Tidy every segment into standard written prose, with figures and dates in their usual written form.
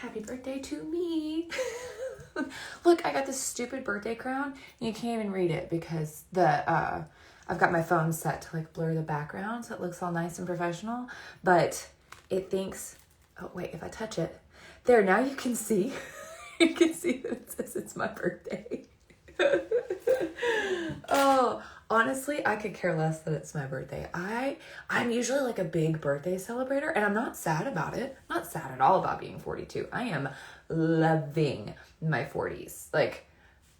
happy birthday to me. Look, I got this stupid birthday crown. And you can't even read it because I've got my phone set to like blur the background so it looks all nice and professional. But it thinks, oh wait, if I touch it, there, now you can see. You can see that it says it's my birthday. Oh, honestly, I could care less that it's my birthday. I'm usually like a big birthday celebrator, and I'm not sad about it. I'm not sad at all about being 42. I am loving my 40s. Like,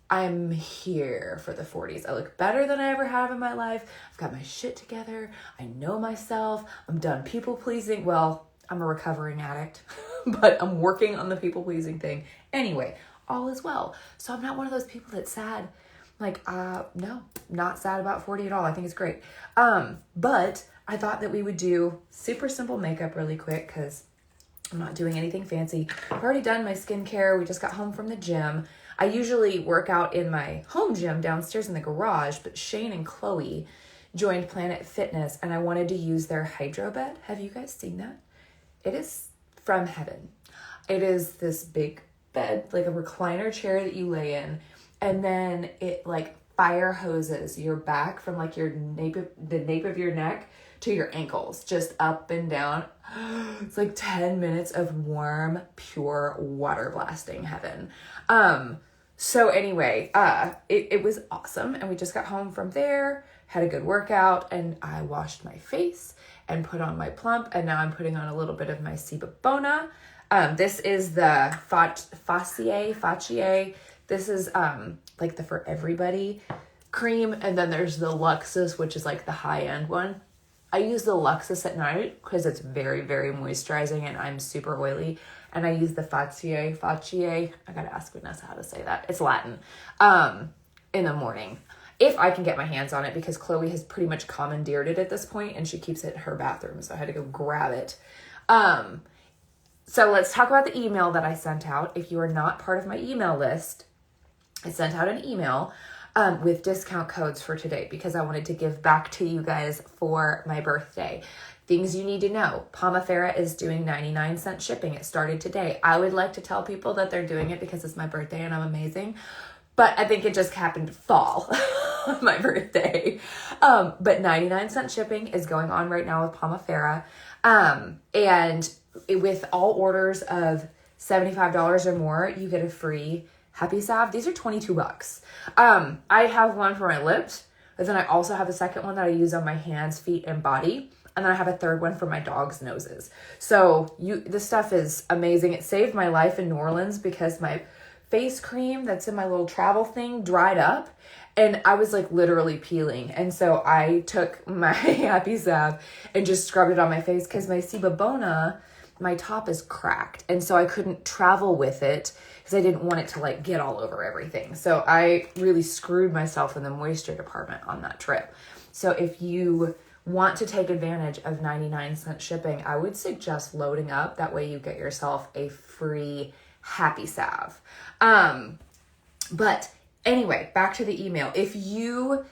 I'm here for the 40s. I look better than I ever have in my life. I've got my shit together. I know myself. I'm done people pleasing. Well, I'm a recovering addict, but I'm working on the people pleasing thing. Anyway, all is well. So I'm not one of those people that's sad. Like, no, not sad about 40 at all. I think it's great. But I thought that we would do super simple makeup really quick because I'm not doing anything fancy. I've already done my skincare. We just got home from the gym. I usually work out in my home gym downstairs in the garage, but Shane and Chloe joined Planet Fitness and I wanted to use their hydro bed. Have you guys seen that? It is from heaven. It is this big bed, like a recliner chair that you lay in, and then it like fire hoses your back from like the nape of your neck to your ankles, just up and down. It's like 10 minutes of warm, pure water blasting heaven. So anyway, it was awesome. And we just got home from there, had a good workout, and I washed my face and put on my plump. And now I'm putting on a little bit of my SebaBona. This is the Faciae. This is like the For Everybody cream. And then there's the Luxus, which is like the high-end one. I use the Luxus at night because it's very, very moisturizing and I'm super oily. And I use the Faciae. I gotta ask Vanessa how to say that. It's Latin. In the morning. If I can get my hands on it, because Chloe has pretty much commandeered it at this point and she keeps it in her bathroom. So I had to go grab it. So let's talk about the email that I sent out. If you are not part of my email list, I sent out an email with discount codes for today because I wanted to give back to you guys for my birthday. Things you need to know. Pomifera is doing 99-cent shipping. It started today. I would like to tell people that they're doing it because it's my birthday and I'm amazing. But I think it just happened to fall on my birthday. But 99-cent shipping is going on right now with Pomifera. And with all orders of $75 or more, you get a free Happy Salve. These are $22. I have one for my lips, but then I also have a second one that I use on my hands, feet, and body. And then I have a third one for my dog's noses. So this stuff is amazing. It saved my life in New Orleans because my face cream that's in my little travel thing dried up and I was like literally peeling. And so I took my Happy Salve and just scrubbed it on my face because my SebaBona, my top is cracked. And so I couldn't travel with it because I didn't want it to like get all over everything. So I really screwed myself in the moisture department on that trip. So if you want to take advantage of 99-cent shipping, I would suggest loading up. That way you get yourself a free Happy Salve. But anyway, back to the email. If you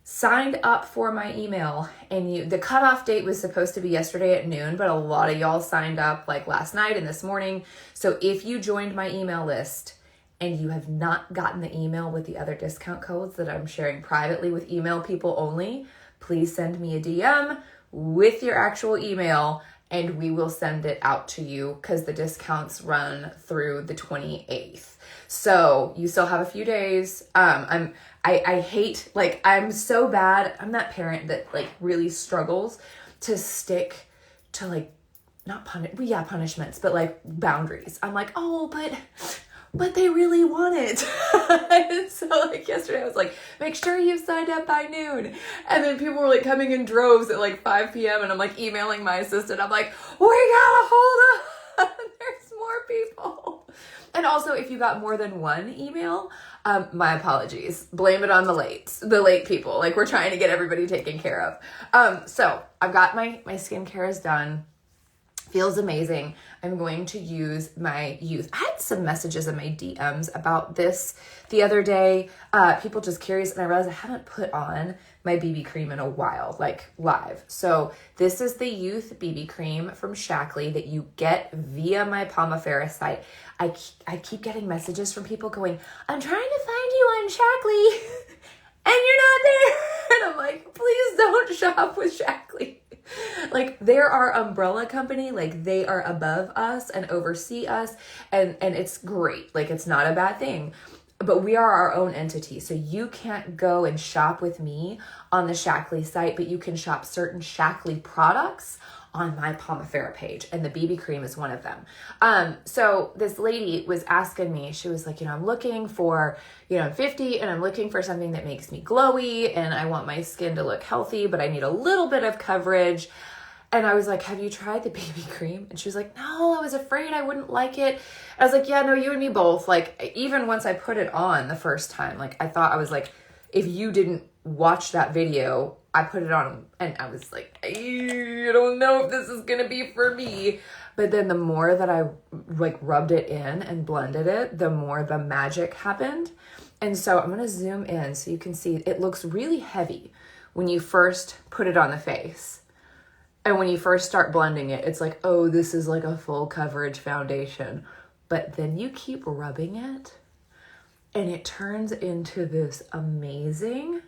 signed up for my email and the cutoff date was supposed to be yesterday at noon, but a lot of y'all signed up like last night and this morning. So if you joined my email list and you have not gotten the email with the other discount codes that I'm sharing privately with email people only, please send me a DM with your actual email and we will send it out to you because the discounts run through the 28th. So you still have a few days. I hate, like, I'm so bad. I'm that parent that like really struggles to stick to like, not punishments, but like boundaries. I'm like, oh, but they really want it. And so like yesterday I was like, make sure you've signed up by noon. And then people were like coming in droves at like 5 p.m. and I'm like emailing my assistant. I'm like, we gotta hold up. There's more people. And also if you got more than one email, my apologies. Blame it on the late people. Like we're trying to get everybody taken care of. So I've got my skincare is done. Feels amazing. I'm going to use my youth. I had some messages in my DMs about this the other day. People just curious, and I realized I haven't put on my BB cream in a while, like live. So this is the Youth BB cream from Shackley that you get via my Pomifera site. I keep getting messages from people going, I'm trying to find you on Shackley and you're not there. And I'm like, please don't shop with Shackley. Like, they're our umbrella company. Like, they are above us and oversee us, and it's great. Like, it's not a bad thing, but we are our own entity. So you can't go and shop with me on the Shackley site, but you can shop certain Shackley products on my Pomifera page, and the BB cream is one of them. So this lady was asking me, she was like, I'm looking for, I'm 50 and I'm looking for something that makes me glowy, and I want my skin to look healthy, but I need a little bit of coverage. And I was like, have you tried the BB cream? And she was like, no, I was afraid I wouldn't like it. I was like, yeah, no, you and me both. Like, even once I put it on the first time, like, I thought, I was like, if you didn't watch that video, I put it on and I was like, I don't know if this is going to be for me. But then the more that I like rubbed it in and blended it, the more the magic happened. And so I'm going to zoom in so you can see it looks really heavy when you first put it on the face. And when you first start blending it, it's like, oh, this is like a full coverage foundation. But then you keep rubbing it and it turns into this amazing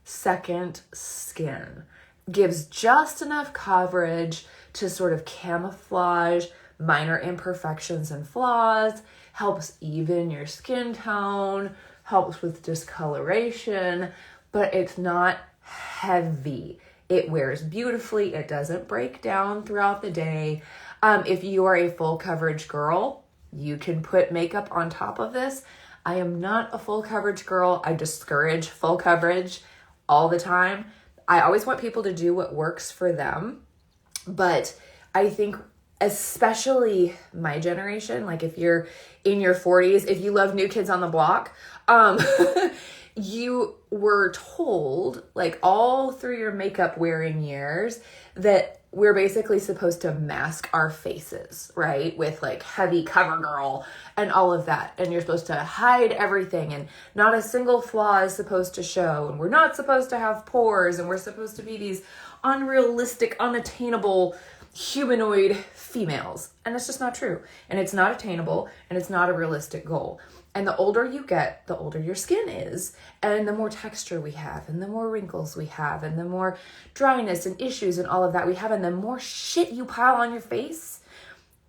second skin. Gives just enough coverage to sort of camouflage minor imperfections and flaws, helps even your skin tone, helps with discoloration, but it's not heavy. It wears beautifully. It doesn't break down throughout the day. If you are a full coverage girl, you can put makeup on top of this. I am not a full coverage girl. I discourage full coverage all the time. I always want people to do what works for them. But I think especially my generation, like if you're in your 40s, if you love New Kids on the Block, you were told like all through your makeup wearing years that we're basically supposed to mask our faces, right? With like heavy CoverGirl and all of that. And you're supposed to hide everything and not a single flaw is supposed to show. And we're not supposed to have pores and we're supposed to be these unrealistic, unattainable humanoid females. And it's just not true. And it's not attainable and it's not a realistic goal. And the older you get, the older your skin is, and the more texture we have, and the more wrinkles we have, and the more dryness and issues and all of that we have, and the more shit you pile on your face,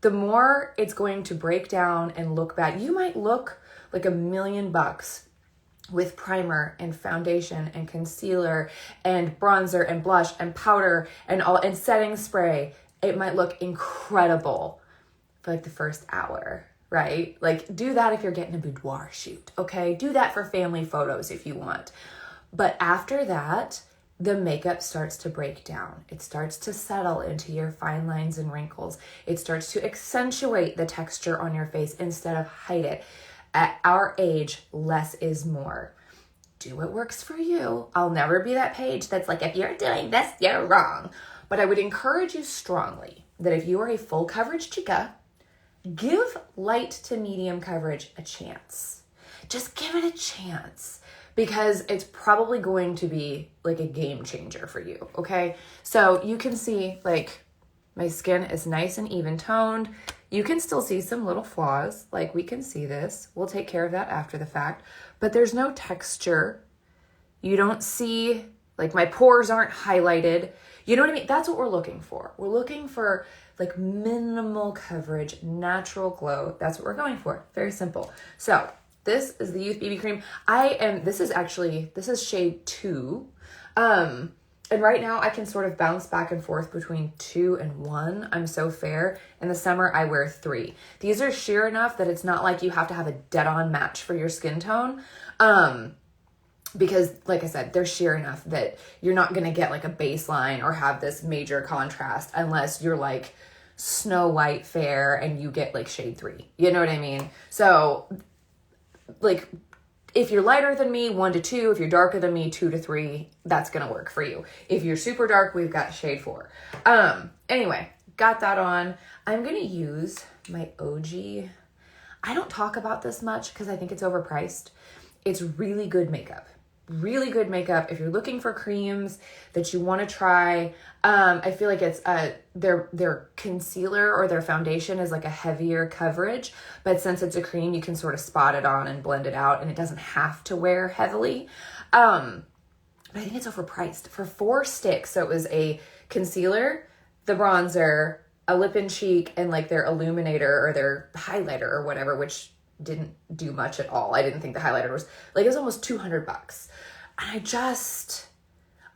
the more it's going to break down and look bad. You might look like $1,000,000 with primer and foundation and concealer and bronzer and blush and powder and all and setting spray. It might look incredible for like the first hour. Right? Like do that if you're getting a boudoir shoot, okay? Do that for family photos if you want. But after that, the makeup starts to break down. It starts to settle into your fine lines and wrinkles. It starts to accentuate the texture on your face instead of hide it. At our age, less is more. Do what works for you. I'll never be that page that's like, if you're doing this, you're wrong. But I would encourage you strongly that if you are a full coverage chica, give light to medium coverage a chance. Just give it a chance because it's probably going to be like a game changer for you, okay? So you can see like my skin is nice and even toned. You can still see some little flaws, like we can see this. We'll take care of that after the fact, but there's no texture. You don't see, like my pores aren't highlighted. You know what I mean? That's what we're looking for. We're looking for like minimal coverage, natural glow. That's what we're going for. Very simple. So this is the Youth BB cream. This is shade 2. And right now I can sort of bounce back and forth between 2 and 1. I'm so fair. In the summer, I wear 3. These are sheer enough that it's not like you have to have a dead-on match for your skin tone. Because like I said, they're sheer enough that you're not going to get like a baseline or have this major contrast unless you're like Snow White fair and you get like shade 3. You know what I mean? So like if you're lighter than me, 1 to 2. If you're darker than me, 2 to 3. That's going to work for you. If you're super dark, we've got shade 4. Anyway, got that on. I'm going to use my OGEE. I don't talk about this much because I think it's overpriced. It's really good makeup. Really good makeup. If you're looking for creams that you want to try, I feel like it's their concealer or their foundation is like a heavier coverage, but since it's a cream, you can sort of spot it on and blend it out, and it doesn't have to wear heavily. But I think it's overpriced for 4 sticks. So it was a concealer, the bronzer, a lip and cheek, and like their illuminator or their highlighter or whatever, which didn't do much at all. I didn't think the highlighter was like, it was almost $200. And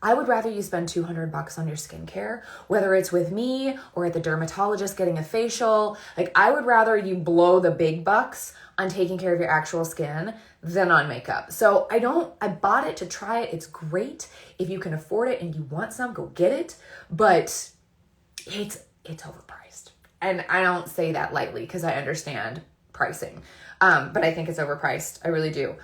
I would rather you spend $200 on your skincare, whether it's with me or at the dermatologist getting a facial. Like, I would rather you blow the big bucks on taking care of your actual skin than on makeup. So I bought it to try it. It's great. If you can afford it and you want some, go get it. But it's overpriced. And I don't say that lightly because I understand pricing. But I think it's overpriced. I really do.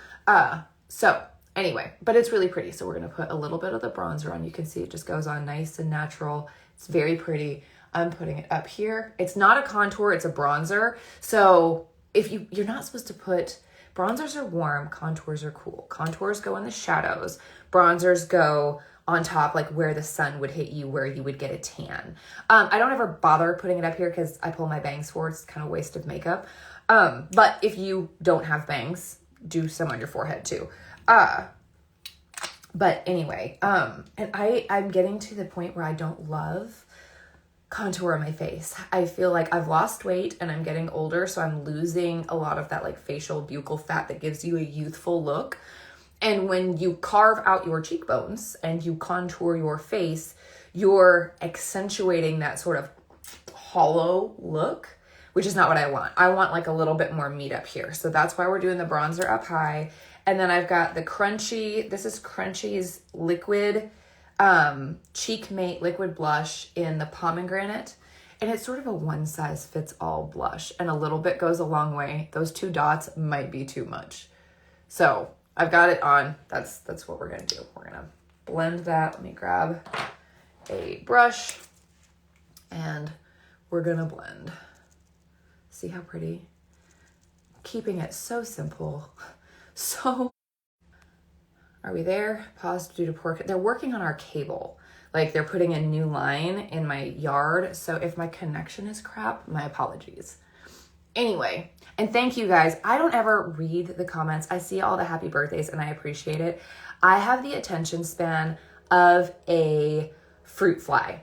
So anyway, but it's really pretty. So we're going to put a little bit of the bronzer on. You can see it just goes on nice and natural. It's very pretty. I'm putting it up here. It's not a contour, it's a bronzer. So if you're not supposed to put, bronzers are warm, contours are cool. Contours go in the shadows. Bronzers go on top, like where the sun would hit you, where you would get a tan. I don't ever bother putting it up here because I pull my bangs forward. It's kind of a waste of makeup. But if you don't have bangs, do some on your forehead too. But anyway, and I'm getting to the point where I don't love contour on my face. I feel like I've lost weight and I'm getting older, so I'm losing a lot of that like facial buccal fat that gives you a youthful look. And when you carve out your cheekbones and you contour your face, you're accentuating that sort of hollow look, which is not what I want. I want like a little bit more meat up here. So that's why we're doing the bronzer up high. And then I've got the CRUNCHI. This is CRUNCHI's liquid Cheek Mate liquid blush in the Pomegranate. And it's sort of a one size fits all blush. And a little bit goes a long way. Those 2 dots might be too much. So I've got it on. That's what we're going to do. We're going to blend that. Let me grab a brush and we're going to blend. See how pretty? Keeping it so simple. So, are we there? Pause due to poor, they're working on our cable. Like they're putting a new line in my yard. So if my connection is crap, my apologies. Anyway, and thank you guys. I don't ever read the comments. I see all the happy birthdays and I appreciate it. I have the attention span of a fruit fly.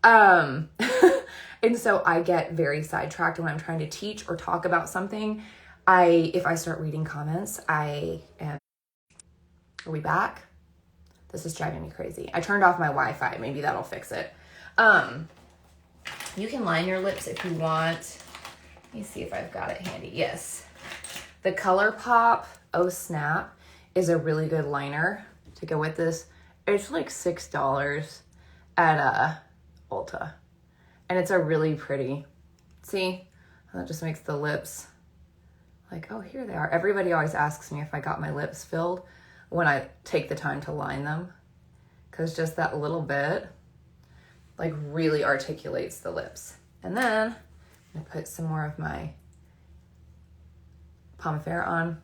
And so I get very sidetracked when I'm trying to teach or talk about something. If I start reading comments, are we back? This is driving me crazy. I turned off my Wi-Fi. Maybe that'll fix it. You can line your lips if you want. Let me see if I've got it handy. Yes. The ColourPop Oh Snap is a really good liner to go with this. It's like $6 at ULTA. And it's a really pretty, see, that just makes the lips like, oh, here they are. Everybody always asks me if I got my lips filled when I take the time to line them, because just that little bit like really articulates the lips. And then I'm gonna put some more of my Pomifera on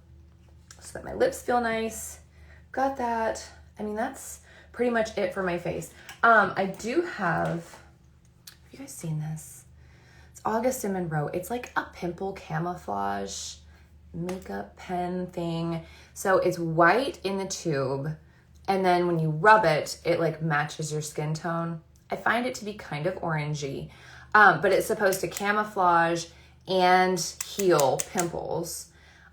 so that my lips feel nice. Got that. I mean, that's pretty much it for my face. I do have you guys seen this? It's August in Monroe. It's like a pimple camouflage makeup pen thing. So it's white in the tube, and then when you rub it, it like matches your skin tone. I find it to be kind of orangey, but it's supposed to camouflage and heal pimples.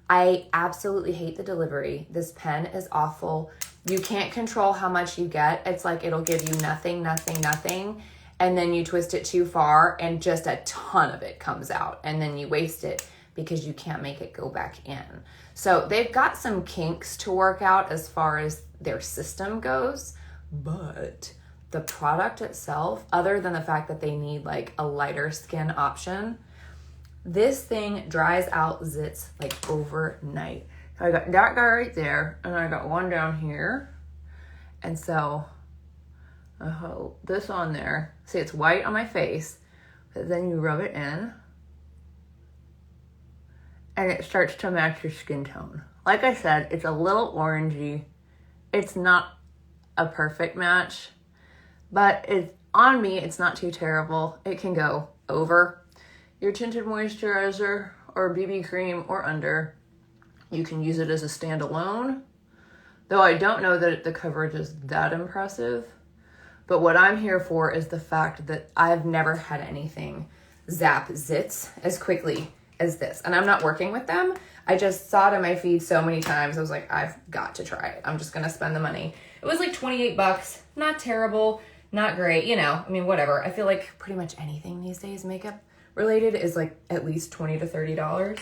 I absolutely hate the delivery. This pen is awful. You can't control how much you get. It's like it'll give you nothing, nothing, nothing. And then you twist it too far and just a ton of it comes out. And then you waste it because you can't make it go back in. So they've got some kinks to work out as far as their system goes. But the product itself, other than the fact that they need like a lighter skin option, this thing dries out zits like overnight. So I got that guy right there, and I got one down here. And so I hold this on there. See, it's white on my face. But then you rub it in and it starts to match your skin tone. Like I said, it's a little orangey. It's not a perfect match, but on me, it's not too terrible. It can go over your tinted moisturizer or BB cream or under. You can use it as a standalone, though I don't know that the coverage is that impressive. But what I'm here for is the fact that I've never had anything zap zits as quickly as this. And I'm not working with them. I just saw it in my feed so many times. I was like, I've got to try it. I'm just going to spend the money. It was like 28 bucks. Not terrible, not great. You know, I mean, whatever. I feel like pretty much anything these days makeup related is like at least $20 to $30.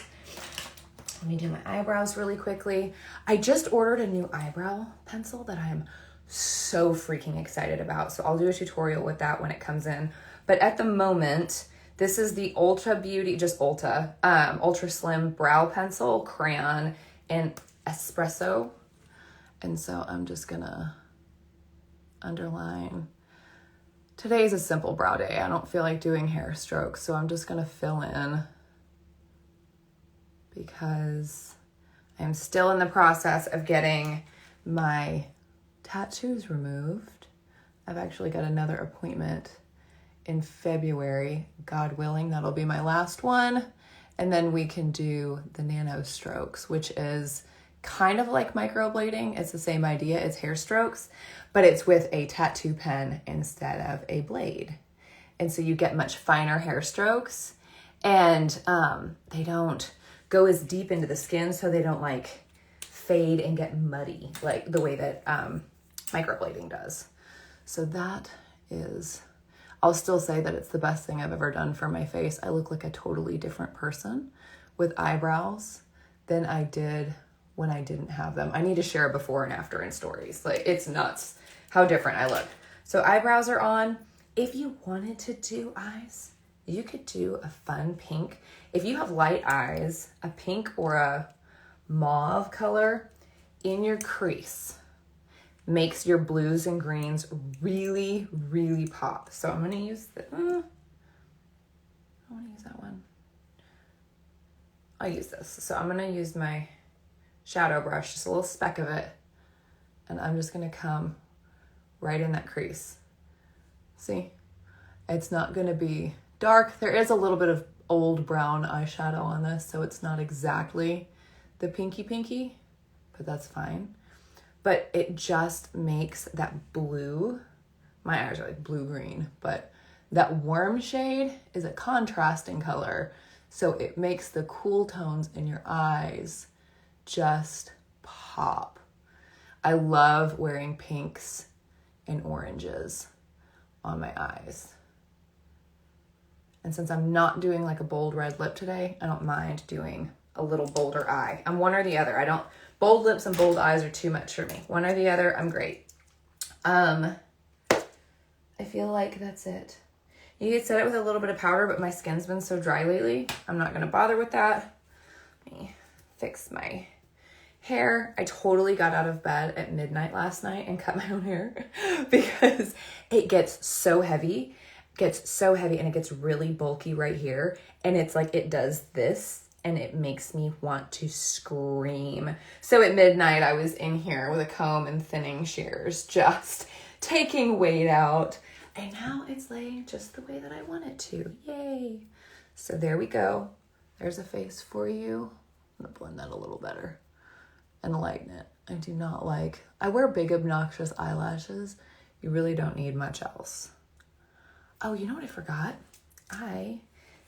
Let me do my eyebrows really quickly. I just ordered a new eyebrow pencil that I am so freaking excited about. So I'll do a tutorial with that when it comes in. But at the moment, this is the Ultra Beauty, just Ulta, Ultra Slim Brow Pencil, Crayon, and Espresso. And so I'm just gonna underline. Today's a simple brow day. I don't feel like doing hair strokes, so I'm just gonna fill in because I'm still in the process of getting my tattoos removed. I've actually got another appointment in February, God willing. That'll be my last one. And then we can do the nano strokes, which is kind of like microblading. It's the same idea. It's hair strokes, but it's with a tattoo pen instead of a blade. And so you get much finer hair strokes, and they don't go as deep into the skin, so they don't like fade and get muddy like the way that microblading does. So that is, I'll still say that it's the best thing I've ever done for my face. I look like a totally different person with eyebrows than I did when I didn't have them. I need to share a before and after in stories. Like, it's nuts how different I look. So eyebrows are on. If you wanted to do eyes, you could do a fun pink. If you have light eyes, a pink or a mauve color in your crease makes your blues and greens really, really pop. So I'm gonna use I wanna use that one. I'll use this. So I'm gonna use my shadow brush, just a little speck of it, and I'm just gonna come right in that crease. See, it's not gonna be dark. There is a little bit of old brown eyeshadow on this, so it's not exactly the pinky, but that's fine. But it just makes that blue, my eyes are like blue-green, but that warm shade is a contrasting color, so it makes the cool tones in your eyes just pop. I love wearing pinks and oranges on my eyes. And since I'm not doing like a bold red lip today, I don't mind doing a little bolder eye. I'm one or the other. Bold lips and bold eyes are too much for me. One or the other, I'm great. I feel like that's it. You could set it with a little bit of powder, but my skin's been so dry lately, I'm not gonna bother with that. Let me fix my hair. I totally got out of bed at midnight last night and cut my own hair because it gets so heavy, and it gets really bulky right here. And it's like, it does this and it makes me want to scream. So at midnight, I was in here with a comb and thinning shears, just taking weight out. And now it's laying just the way that I want it to. Yay. So there we go. There's a face for you. I'm gonna blend that a little better and lighten it. I wear big obnoxious eyelashes. You really don't need much else. Oh, you know what I forgot? I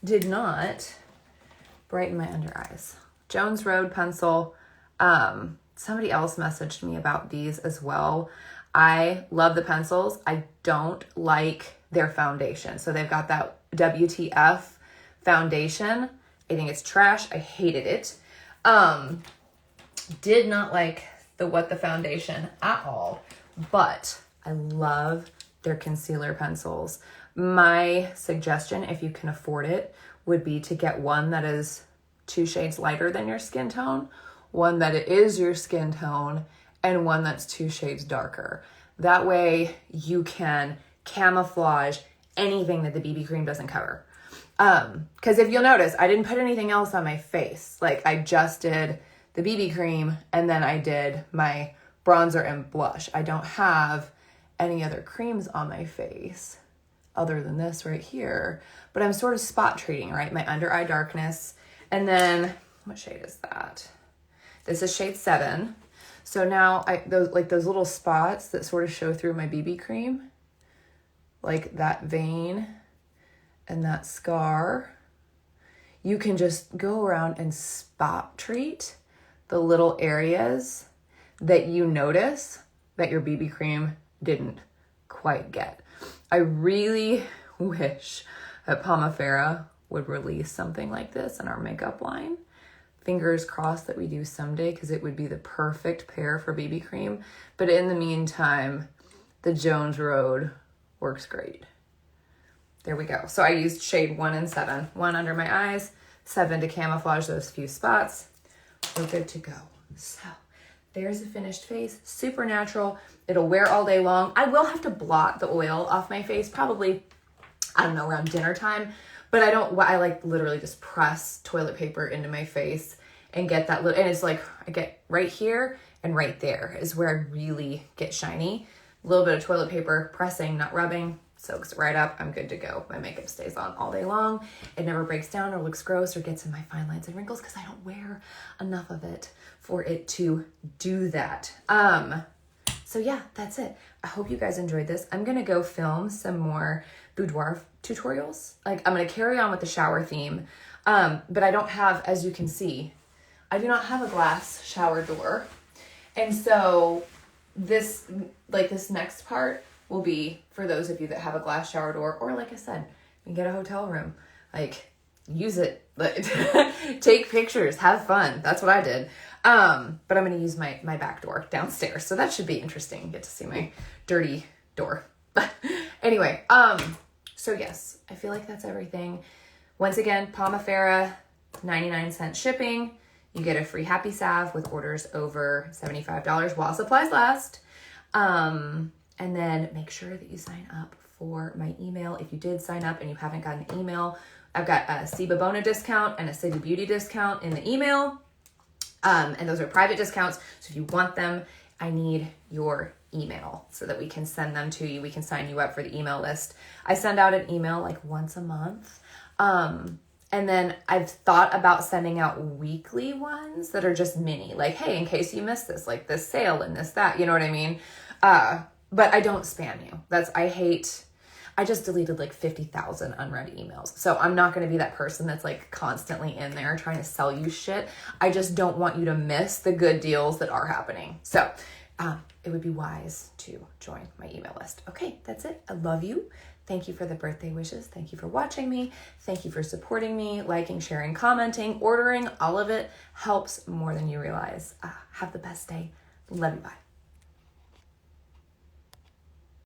did not brighten my under eyes. Jones Road pencil. Somebody else messaged me about these as well. I love the pencils. I don't like their foundation. So they've got that WTF foundation. I think it's trash. I hated it. Did not like the What the foundation at all, but I love their concealer pencils. My suggestion, if you can afford it, would be to get one that is 2 shades lighter than your skin tone, one that is your skin tone, and one that's 2 shades darker. That way you can camouflage anything that the BB cream doesn't cover. Because if you'll notice, I didn't put anything else on my face. Like, I just did the BB cream, and then I did my bronzer and blush. I don't have any other creams on my face other than this right here, but I'm sort of spot treating, right? My under eye darkness. And then, what shade is that? This is shade 7. So now those little spots that sort of show through my BB cream, like that vein and that scar, you can just go around and spot treat the little areas that you notice that your BB cream didn't quite get. I really wish that Pomifera would release something like this in our makeup line. Fingers crossed that we do someday, because it would be the perfect pair for BB cream. But in the meantime, the Jones Road works great. There we go. So I used shade 1 and 7. 1 under my eyes, 7 to camouflage those few spots. We're good to go. So there's a finished face. Super natural. It'll wear all day long. I will have to blot the oil off my face probably, I don't know, around dinner time. But I like literally just press toilet paper into my face and get that little, and it's like I get right here and right there is where I really get shiny. A little bit of toilet paper, pressing, not rubbing, soaks it right up. I'm good to go. My makeup stays on all day long. It never breaks down or looks gross or gets in my fine lines and wrinkles because I don't wear enough of it for it to do that. So yeah, that's it. I hope you guys enjoyed this. I'm going to go film some more boudoir tutorials. Like, I'm going to carry on with the shower theme. But I don't have, as you can see, I do not have a glass shower door. And so this next part will be for those of you that have a glass shower door, or like I said, you can get a hotel room, like use it, take pictures, have fun. That's what I did. But I'm going to use my back door downstairs. So that should be interesting. Get to see my dirty door. Anyway, so yes, I feel like that's everything. Once again, Pomifera, 99-cent shipping. You get a free Happy Salve with orders over $75 while supplies last. And then make sure that you sign up for my email. If you did sign up and you haven't gotten an email, I've got a SebaBona discount and a City Beauty discount in the email. And those are private discounts. So if you want them, I need your email so that we can send them to you. We can sign you up for the email list. I send out an email like once a month. And then I've thought about sending out weekly ones that are just mini, like, hey, in case you missed this, like this sale and this, that, you know what I mean? But I don't spam you. I just deleted like 50,000 unread emails. So I'm not going to be that person that's like constantly in there trying to sell you shit. I just don't want you to miss the good deals that are happening. So it would be wise to join my email list. Okay, that's it. I love you. Thank you for the birthday wishes. Thank you for watching me. Thank you for supporting me, liking, sharing, commenting, ordering. All of it helps more than you realize. Have the best day. Love you. Bye.